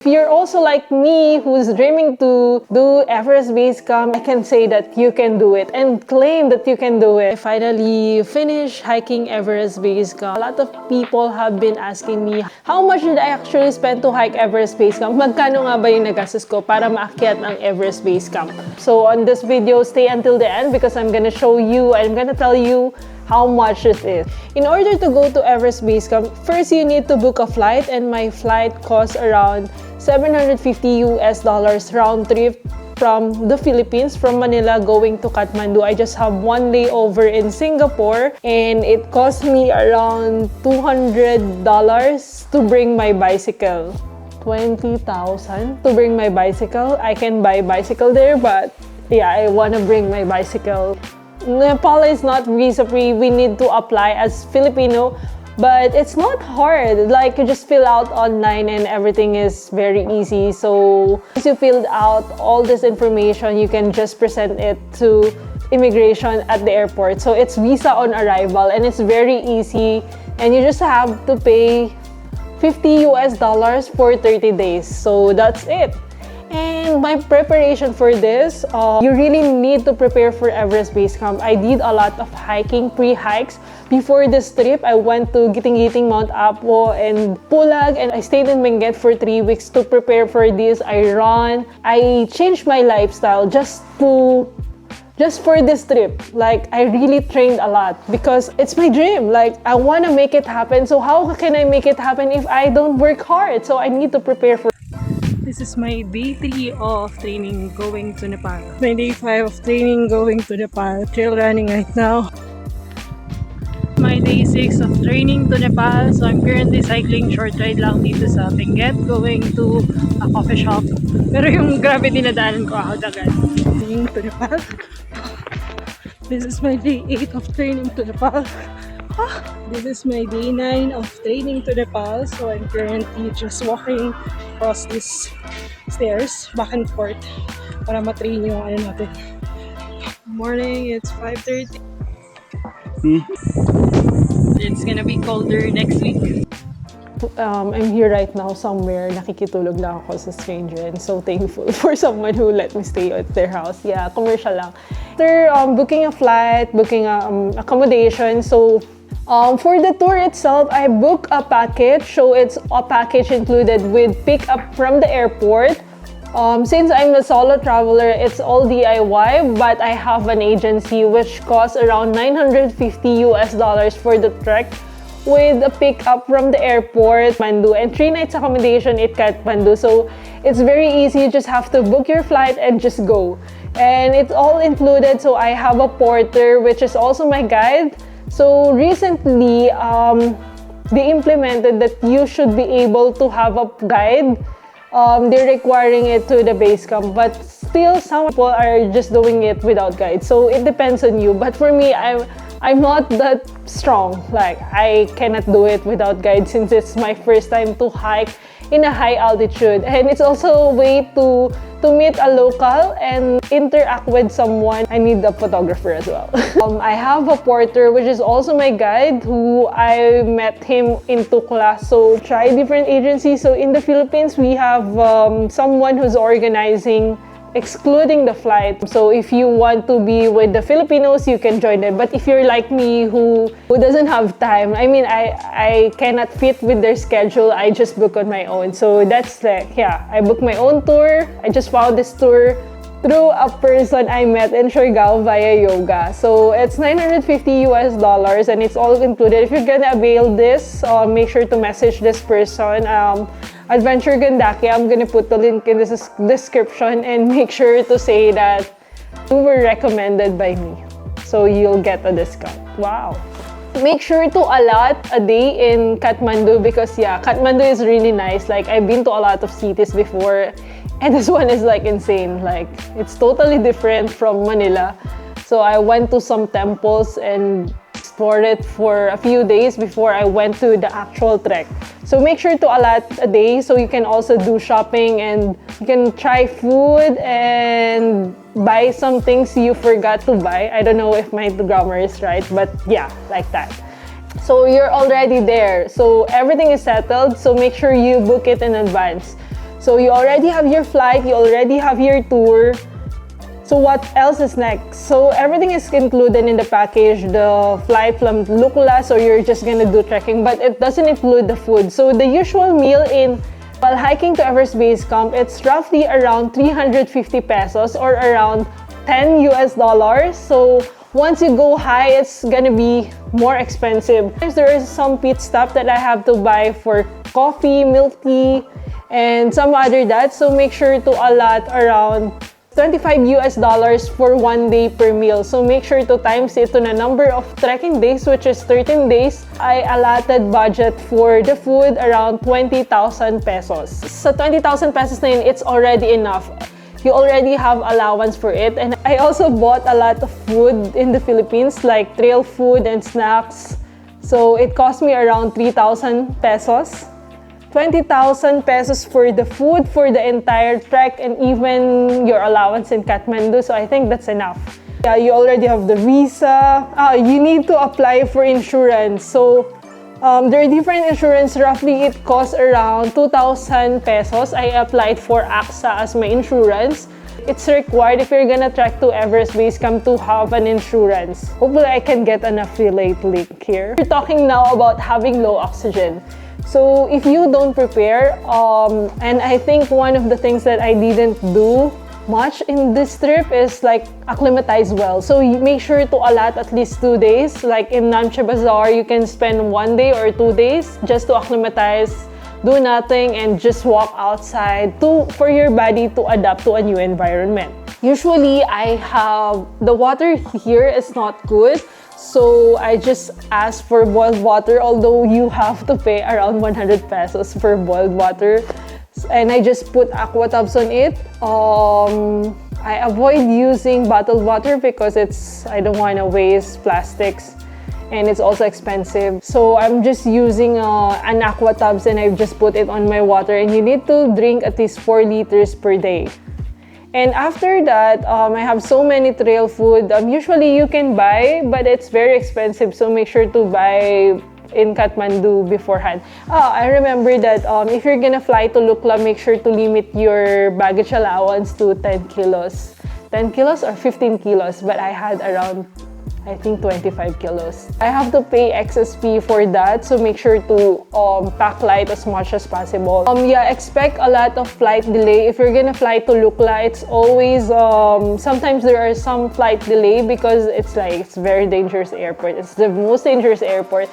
If you're also like me who's dreaming to do Everest Base Camp, I can say that you can do it and claim that you can do it. I finally finished hiking Everest Base Camp. A lot of people have been asking me, how much did I actually spend to hike Everest Base Camp? Magkano nga ba yung nagastos ko para maakyat ang Everest Base Camp? So on this video, stay until the end because I'm gonna show you, I'm gonna tell you how much it is. In order to go to Everest Base Camp, first you need to book a flight, and my flight costs around $750 round trip from the Philippines, from Manila going to Kathmandu. I just have one layover in Singapore, and it cost me around $200 to bring my bicycle. 20,000 to bring my bicycle. I can buy bicycle there, but yeah, I wanna bring my bicycle. Nepal is not visa-free. We need to apply as Filipino, but it's not hard. Like, you just fill out online and everything is very easy. So once you filled out all this information, you can just present it to immigration at the airport. So it's visa on arrival and it's very easy, and you just have to pay $50 for 30 days. So that's it. And my preparation for this, you really need to prepare for Everest Base Camp. I did a lot of hiking, pre-hikes. Before this trip, I went to Giting, Mount Apo, and Pulag, and I stayed in Benguet for 3 weeks to prepare for this. I run. I changed my lifestyle just for this trip. Like, I really trained a lot because it's my dream. Like, I want to make it happen. So how can I make it happen if I don't work hard? So I need to prepare for. This is my day 3 of training going to Nepal. My day 5 of training going to Nepal. Trail running right now. My day 6 of training to Nepal. So I'm currently cycling short ride lang dito sa Benguet going to a coffee shop. Pero yung grabe dinadaanan ko ako agad. Training to Nepal. This is my day 8 of training to Nepal. This is my day 9 of training to Nepal. So I'm currently just walking across these stairs back and forth para matrain yung ano natin. Morning, it's 5:30. It's gonna be colder next week. I'm here right now somewhere. Nakikitulog lang ako sa stranger, and so thankful for someone who let me stay at their house. Yeah, commercial lang. After booking a flight, booking accommodation, so for the tour itself, I booked a package. So it's a package included with pickup from the airport. Since I'm a solo traveler, it's all DIY, but I have an agency which costs around $950 for the trek, with a pickup from the airport, Kathmandu, and 3 nights accommodation at Kathmandu. So it's very easy. You just have to book your flight and just go. And it's all included. So I have a porter, which is also my guide. So recently, they implemented that you should be able to have a guide. They're requiring it to the base camp, but still some people are just doing it without guide. So it depends on you. But for me, I'm not that strong. Like, I cannot do it without guide since it's my first time to hike in a high altitude, and it's also a way to meet a local and interact with someone. I need a photographer as well. I have a porter, which is also my guide, who I met him in Tukla. So try different agencies. So in the Philippines, we have someone who's organizing excluding the flight. So if you want to be with the Filipinos, you can join them. But if you're like me who doesn't have time, I mean, I cannot fit with their schedule, I just book on my own. So that's like, yeah, I booked my own tour. I just found this tour through a person I met in Siargao via yoga. So it's $950 and it's all included. If you're gonna avail this, make sure to message this person. Adventure Gandaki, I'm gonna put the link in the description, and make sure to say that you were recommended by me, so you'll get a discount. Wow. Make sure to allot a day in Kathmandu because yeah, Kathmandu is really nice. Like, I've been to a lot of cities before, and this one is like insane. Like, it's totally different from Manila. So I went to some temples and explored it for a few days before I went to the actual trek. So make sure to allot a day so you can also do shopping and you can try food and buy some things you forgot to buy. I don't know if my grammar is right, but yeah, like that. So you're already there. So everything is settled. So make sure you book it in advance. So you already have your flight, you already have your tour. So what else is next? So everything is included in the package, the flight from Lukla, so you're just gonna do trekking, but it doesn't include the food. So the usual meal while hiking to Everest Base Camp, it's roughly around 350 pesos or around 10 US dollars. So once you go high, it's gonna be more expensive. There is some pit stop that I have to buy for coffee, milk tea, and some other that. So make sure to allot around 25 US dollars for 1 day per meal. So make sure to times it to the number of trekking days, which is 13 days. I allotted budget for the food around 20,000 pesos. So 20,000 pesos na yun, it's already enough. You already have allowance for it. And I also bought a lot of food in the Philippines, like trail food and snacks. So it cost me around 3,000 pesos. 20,000 pesos for the food for the entire trek and even your allowance in Kathmandu. So I think that's enough. Yeah, you already have the visa. You need to apply for insurance. So there are different insurance. Roughly, it costs around 2,000 pesos. I applied for AXA as my insurance. It's required if you're gonna trek to Everest Base Camp to have an insurance. Hopefully, I can get an affiliate link here. We're talking now about having low oxygen. So if you don't prepare, and I think one of the things that I didn't do much in this trip is like acclimatize well. So you make sure to allot at least 2 days. Like in Namche Bazaar, you can spend 1 day or 2 days just to acclimatize, do nothing, and just walk outside for your body to adapt to a new environment. Usually, the water here is not good. So I just asked for boiled water, although you have to pay around 100 pesos for boiled water. And I just put aqua tubs on it. I avoid using bottled water because I don't want to waste plastics and it's also expensive. So I'm just using an aqua tubs and I've just put it on my water, and you need to drink at least 4 liters per day. And after that, I have so many trail food. Usually you can buy, but it's very expensive. So make sure to buy in Kathmandu beforehand. I remember that if you're gonna fly to Lukla, make sure to limit your baggage allowance to 10 kilos. 10 kilos or 15 kilos, but I had around, I think, 25 kilos. I have to pay XSP for that, so make sure to pack light as much as possible. Yeah, expect a lot of flight delay. If you're gonna fly to Lukla, it's always, sometimes there are some flight delay because it's very dangerous airport. It's the most dangerous airport.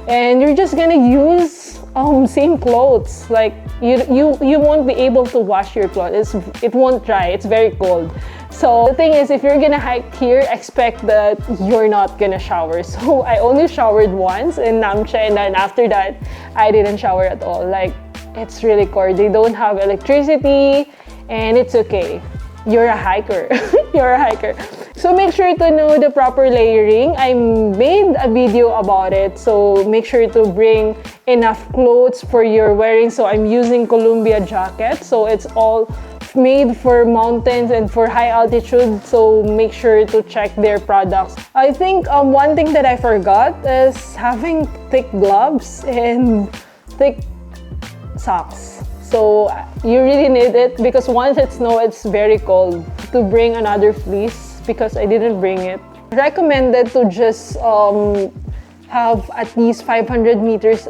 And you're just gonna use same clothes. Like you won't be able to wash your clothes. It won't dry. It's very cold. So the thing is, if you're gonna hike here, expect that you're not gonna shower. So I only showered once in Namche, and then after that, I didn't shower at all. Like, it's really cold. They don't have electricity, and it's okay. You're a hiker. You're a hiker. So make sure to know the proper layering. I made a video about it. So make sure to bring enough clothes for your wearing. So I'm using Columbia jacket. So it's all made for mountains and for high altitude. So make sure to check their products. I think one thing that I forgot is having thick gloves and thick socks. So you really need it because once it snows, it's very cold. To bring another fleece because I didn't bring it. Recommended to just have at least 500 meters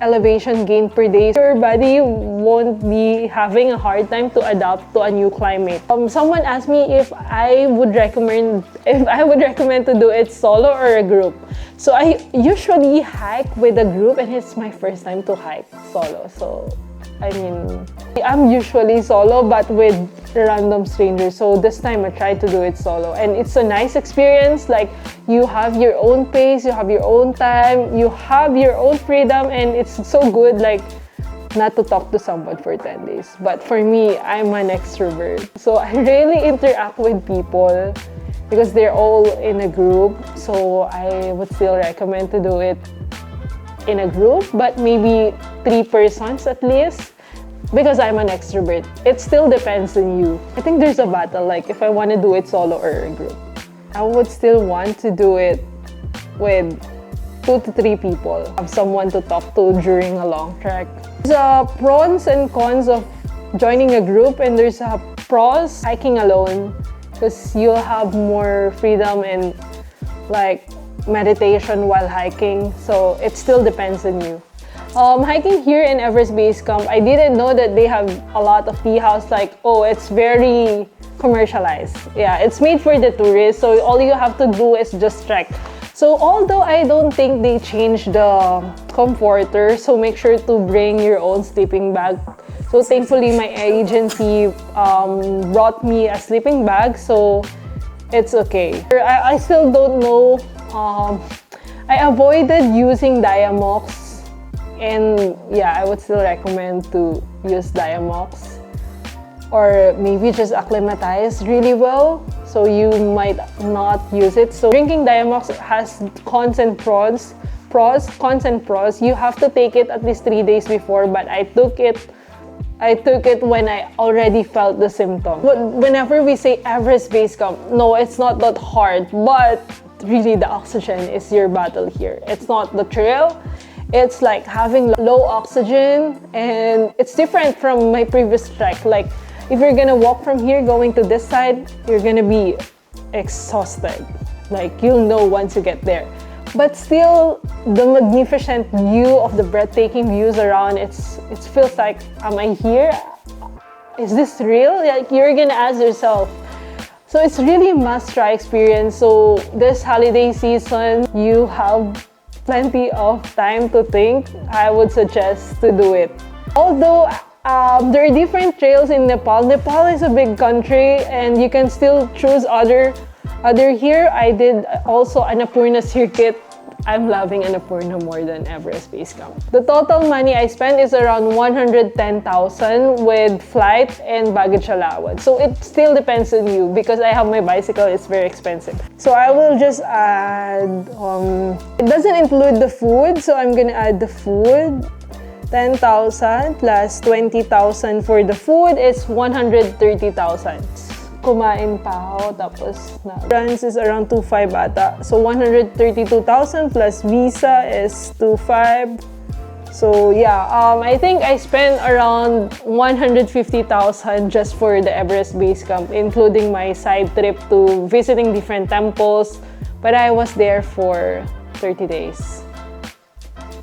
elevation gain per day. Your body won't be having a hard time to adapt to a new climate. Someone asked me if I would recommend to do it solo or a group. So I usually hike with a group, and it's my first time to hike solo. So I mean, I'm usually solo but with random strangers. So this time I tried to do it solo, and it's a nice experience. Like, you have your own pace, you have your own time, you have your own freedom, and it's so good, like, not to talk to someone for 10 days. But for me, I'm an extrovert. So I really interact with people because they're all in a group. So I would still recommend to do it in a group, but maybe 3 persons at least, because I'm an extrovert. It still depends on you. I think there's a battle, like if I want to do it solo or a group. I would still want to do it with 2 to 3 people. Have someone to talk to during a long trek. The pros and cons of joining a group, and there's a pros hiking alone because you'll have more freedom and like meditation while hiking. So it still depends on you. Hiking here in Everest Base Camp, I didn't know that they have a lot of tea house. Like, oh, it's very commercialized. Yeah, it's made for the tourists, so all you have to do is just trek. So although I don't think they changed the comforter, so make sure to bring your own sleeping bag. So thankfully my agency brought me a sleeping bag, so it's okay. I still don't know. I avoided using Diamox, and yeah, I would still recommend to use Diamox, or maybe just acclimatize really well, so you might not use it. So drinking Diamox has cons and pros. Cons and pros. You have to take it at least 3 days before, but I took it when I already felt the symptom. But whenever we say Everest Base Camp, no, it's not that hard, but really the oxygen is your battle here. It's not the trail. It's like having low oxygen, and it's different from my previous trek. Like if you're gonna walk from here going to this side, you're gonna be exhausted. Like you'll know once you get there. But still, the magnificent view of the breathtaking views around, it feels like, am I here? Is this real? Like you're gonna ask yourself. So it's really a must-try experience. So this holiday season, you have plenty of time to think. I would suggest to do it. Although there are different trails in Nepal. Nepal is a big country, and you can still choose other here. I did also Annapurna circuit. I'm loving Annapurna more than Everest Base Camp. The total money I spent is around 110,000 with flight and baggage allowance. So it still depends on you, because I have my bicycle, it's very expensive. So I will just add, it doesn't include the food, so I'm gonna add the food. 10,000 plus 20,000 for the food is 130,000. Kumain pa ako, tapos na. France is around 2.5 ata. So 132,000 plus visa is 2.5. So yeah, I think I spent around 150,000 just for the Everest Base Camp, including my side trip to visiting different temples. But I was there for 30 days.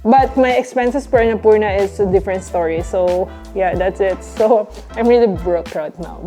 But my expenses per Annapurna is a different story. So yeah, that's it. So I'm really broke right now.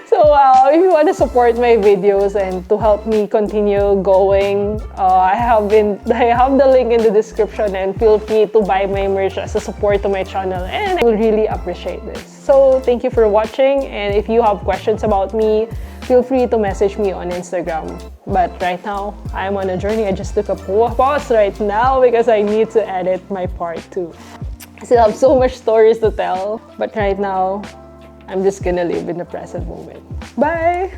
So if you want to support my videos and to help me continue going, I have the link in the description, and feel free to buy my merch as a support to my channel, and I will really appreciate this. So thank you for watching, and if you have questions about me, feel free to message me on Instagram. But right now, I'm on a journey. I just took a pause right now because I need to edit my part 2. I still have so much stories to tell, but right now, I'm just gonna live in the present moment. Bye!